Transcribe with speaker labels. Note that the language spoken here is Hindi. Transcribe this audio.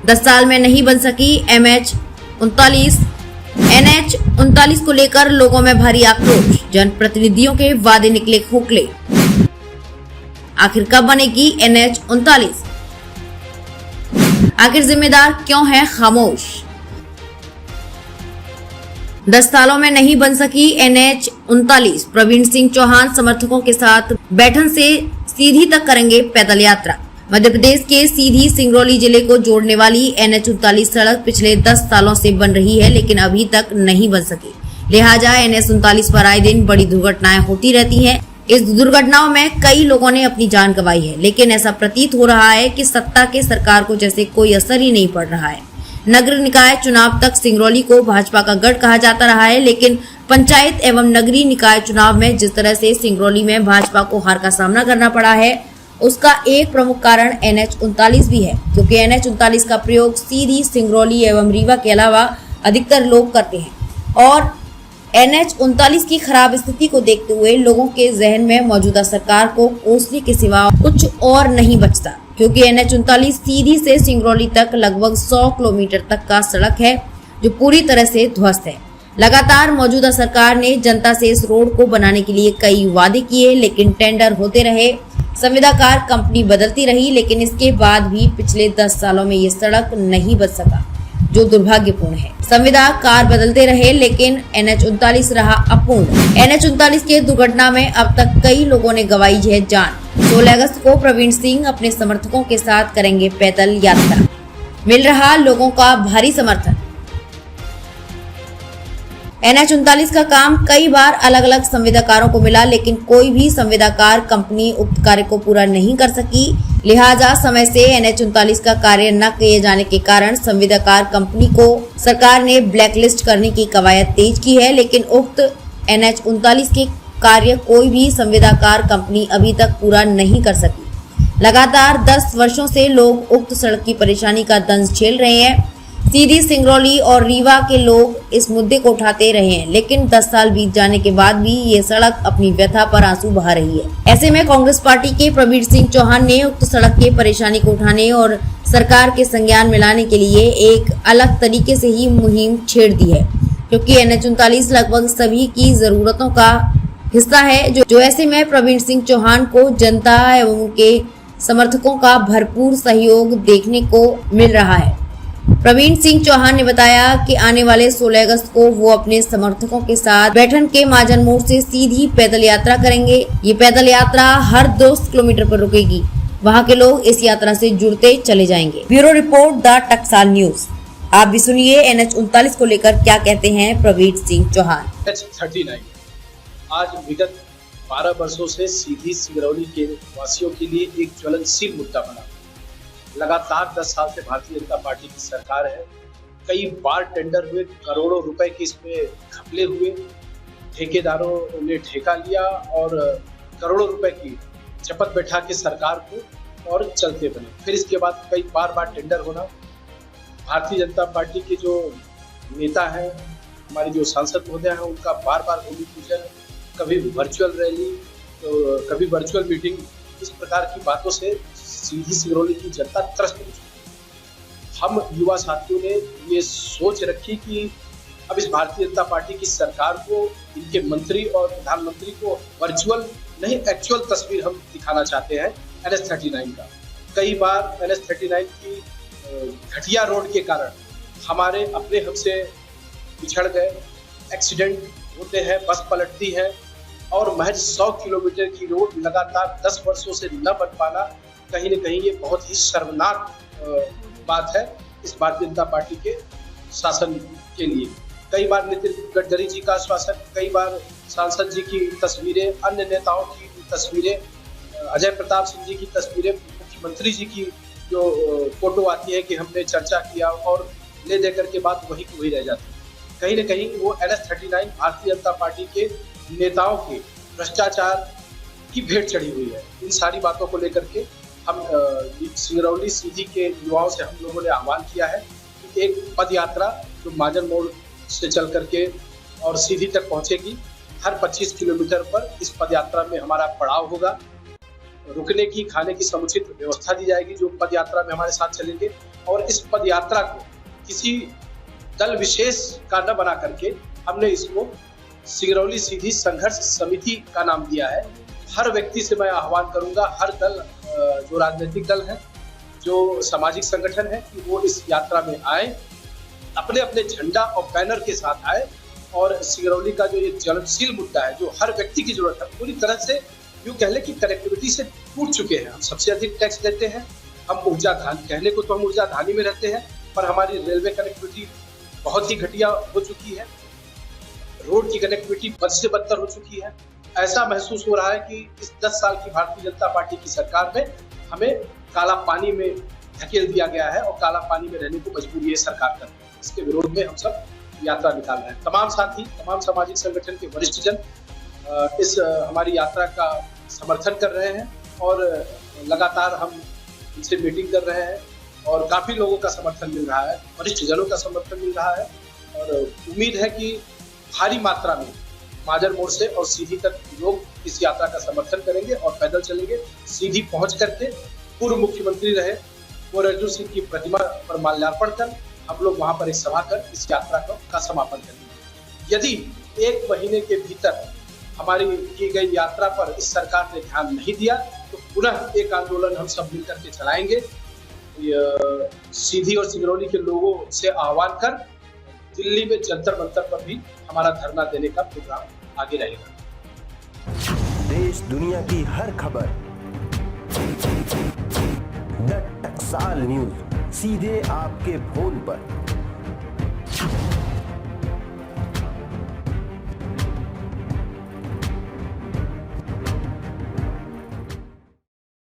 Speaker 1: 10 साल में नहीं बन सकी NH 39 को लेकर लोगों में भारी आक्रोश, जनप्रतिनिधियों के वादे निकले खोखले। आखिर कब बनेगी NH 39? आखिर जिम्मेदार क्यों है खामोश? 10 सालों में नहीं बन सकी NH 39, प्रवीण सिंह चौहान समर्थकों के साथ बैठन से सीधी तक करेंगे पैदल यात्रा। मध्य प्रदेश के सीधी सिंगरौली जिले को जोड़ने वाली NH 39 सड़क पिछले 10 सालों से बन रही है, लेकिन अभी तक नहीं बन सकी। लिहाजा NH 39 पर आए दिन बड़ी दुर्घटनाएं होती रहती हैं। इस दुर्घटनाओं में कई लोगों ने अपनी जान गंवाई है, लेकिन ऐसा प्रतीत हो रहा है कि सत्ता के सरकार को जैसे कोई असर ही नहीं पड़ रहा है। नगर निकाय चुनाव तक सिंगरौली को भाजपा का गढ़ कहा जाता रहा है, लेकिन पंचायत एवं नगरीय निकाय चुनाव में जिस तरह से सिंगरौली में भाजपा को हार का सामना करना पड़ा है, उसका एक प्रमुख कारण NH 39 भी है, क्योंकि NH 39 का प्रयोग सीधी सिंगरौली एवं रीवा के अलावा अधिकतर लोग करते हैं और NH 39 की खराब स्थिति को देखते हुए लोगों के जहन में मौजूदा सरकार को कोसने के सिवा कुछ और नहीं बचता, क्योंकि NH 39 सीधी से सिंगरौली तक लगभग 100 किलोमीटर तक का सड़क है जो पूरी तरह से ध्वस्त है। लगातार मौजूदा सरकार ने जनता से इस रोड को बनाने के लिए कई वादे किए, लेकिन टेंडर होते रहे, संविदाकार कंपनी बदलती रही, लेकिन इसके बाद भी पिछले 10 सालों में ये सड़क नहीं बन सका, जो दुर्भाग्यपूर्ण है। संविदाकार बदलते रहे, लेकिन NH 39 रहा अपूर्ण। NH 39 के दुर्घटना में अब तक कई लोगों ने गंवाई है जान। 16 अगस्त को प्रवीण सिंह अपने समर्थकों के साथ करेंगे पैदल यात्रा। मिल रहा लोगों का भारी समर्थन। NH 39 का काम कई बार अलग अलग संविदाकारों को मिला, लेकिन कोई भी संविदाकार कंपनी उक्त कार्य को पूरा नहीं कर सकी। लिहाजा समय से NH 39 का कार्य न किए जाने के कारण संविदाकार कंपनी को सरकार ने ब्लैकलिस्ट करने की कवायद तेज की है, लेकिन उक्त NH 39 के कार्य कोई भी संविदाकार कंपनी अभी तक पूरा नहीं कर सकी। लगातार 10 वर्षों से लोग उक्त सड़क की परेशानी का दंश झेल रहे हैं। सीधी सिंगरौली और रीवा के लोग इस मुद्दे को उठाते रहे हैं, लेकिन 10 साल बीत जाने के बाद भी ये सड़क अपनी व्यथा पर आंसू बहा रही है। ऐसे में कांग्रेस पार्टी के प्रवीण सिंह चौहान ने उक्त सड़क के परेशानी को उठाने और सरकार के संज्ञान में लाने के लिए एक अलग तरीके से ही मुहिम छेड़ दी है, क्योंकि NH 39 लगभग सभी की जरूरतों का हिस्सा है। जो ऐसे में प्रवीण सिंह चौहान को जनता एवं उनके समर्थकों का भरपूर सहयोग देखने को मिल रहा है। प्रवीण सिंह चौहान ने बताया कि आने वाले 16 अगस्त को वो अपने समर्थकों के साथ बैठन के महाजन मोड़ से सीधी पैदल यात्रा करेंगे। ये पैदल यात्रा हर 2 किलोमीटर पर रुकेगी। वहाँ के लोग इस यात्रा से जुड़ते चले जाएंगे। ब्यूरो रिपोर्ट, द टकसाल न्यूज। आप भी सुनिए NH 39 को लेकर क्या कहते हैं प्रवीण सिंह चौहान।
Speaker 2: NH 39 आज विगत 12 वर्षों से सीधी सिंगरौली के वासियों के लिए एक ज्वलनशील मुद्दा बना। लगातार 10 साल से भारतीय जनता पार्टी की सरकार है। कई बार टेंडर हुए, करोड़ों रुपए के इसमें घपले हुए, ठेकेदारों ने ठेका लिया और करोड़ों रुपए की चपत बैठा के सरकार को और चलते बने। फिर इसके बाद कई बार टेंडर होना। भारतीय जनता पार्टी के जो नेता हैं, हमारे जो सांसद महोदय हैं, उनका बार भूमि पूजन, कभी वर्चुअल रैली तो कभी वर्चुअल मीटिंग, इस प्रकार की बातों से सीधी सिंगरौली की जनता त्रस्त हो चुकी। हम युवा साथियों ने ये सोच रखी कि अब इस भारतीय जनता पार्टी की सरकार को, इनके मंत्री और प्रधानमंत्री को वर्चुअल नहीं एक्चुअल तस्वीर हम दिखाना चाहते हैं NH 39 का। कई बार NH 39 की घटिया रोड के कारण हमारे अपने हमसे बिछड़ गए, एक्सीडेंट होते हैं, बस पलटती है और महज 100 किलोमीटर की रोड लगातार 10 वर्षों से न बन पाना, कहीं न कहीं ये बहुत ही शर्मनाक बात है इस भारतीय जनता पार्टी के शासन के लिए। कई बार नितिन गडकरी जी का आश्वासन, कई बार सांसद जी की तस्वीरें, अन्य नेताओं की तस्वीरें, अजय प्रताप सिंह जी की तस्वीरें, मुख्यमंत्री जी की जो फोटो आती है कि हमने चर्चा किया और ले देकर के बात वही की वही रह जाती है। कहीं न कहीं वो NH 39 भारतीय जनता पार्टी के नेताओं के भ्रष्टाचार की भेंट चढ़ी हुई है। इन सारी बातों को लेकर के हम सिंगरौली सीधी के युवाओं से हम लोगों ने आह्वान किया है कि एक पद यात्रा जो महाजन मोड़ से चल करके और सीधी तक पहुंचेगी। हर 25 किलोमीटर पर इस पद यात्रा में हमारा पड़ाव होगा रुकने की, खाने की समुचित व्यवस्था दी जाएगी जो पद यात्रा में हमारे साथ चलेंगे। और इस पद यात्रा को किसी दल विशेष का न बना करके हमने इसको सिंगरौली सीधी संघर्ष समिति का नाम दिया है। हर व्यक्ति से मैं आह्वान करूंगा, हर दल, जो राजनीतिक दल है, जो सामाजिक संगठन है, कि वो इस यात्रा में आए, अपने अपने झंडा और बैनर के साथ आए और सिंगरौली का जो ये ज्वलनशील मुद्दा है, जो हर व्यक्ति की जरूरत है, पूरी तरह से यूं कह ले कि कनेक्टिविटी से टूट चुके हैं। हम सबसे अधिक टैक्स देते हैं, हम ऊर्जा धान, कहने को तो हम ऊर्जा धानी में रहते हैं, पर हमारी रेलवे कनेक्टिविटी बहुत ही घटिया हो चुकी है, रोड की कनेक्टिविटी बद से बदतर हो चुकी है। ऐसा महसूस हो रहा है कि इस 10 साल की भारतीय जनता पार्टी की सरकार में हमें काला पानी में धकेल दिया गया है और काला पानी में रहने को मजबूरी है सरकार कर। इसके विरोध में हम सब यात्रा निकाल रहे हैं। तमाम साथी, तमाम सामाजिक संगठन के वरिष्ठ जन इस हमारी यात्रा का समर्थन कर रहे हैं और लगातार हम इनसे मीटिंग कर रहे हैं और काफी लोगों का समर्थन मिल रहा है, वरिष्ठ जनों का समर्थन मिल रहा है और उम्मीद है कि भारी मात्रा में माजर मोड़ से और सीधी तक लोग इस यात्रा का समर्थन करेंगे और पैदल चलेंगे। सीधी पहुंच करके पूर्व मुख्यमंत्री रहे कुंवर अर्जुन सिंह की प्रतिमा पर माल्यार्पण कर हम लोग वहां पर एक सभा कर इस यात्रा का समापन करेंगे। यदि 1 महीने के भीतर हमारी की गई यात्रा पर इस सरकार ने ध्यान नहीं दिया तो पुनः एक आंदोलन हम सब मिलकर के चलाएंगे। सीधी और सिंगरौली के लोगों से आह्वान कर दिल्ली में जंतर मंतर पर भी हमारा धरना देने का प्रोग्राम आगे रहेगा।
Speaker 3: देश दुनिया की हर खबर द टकसाल न्यूज सीधे आपके फोन पर।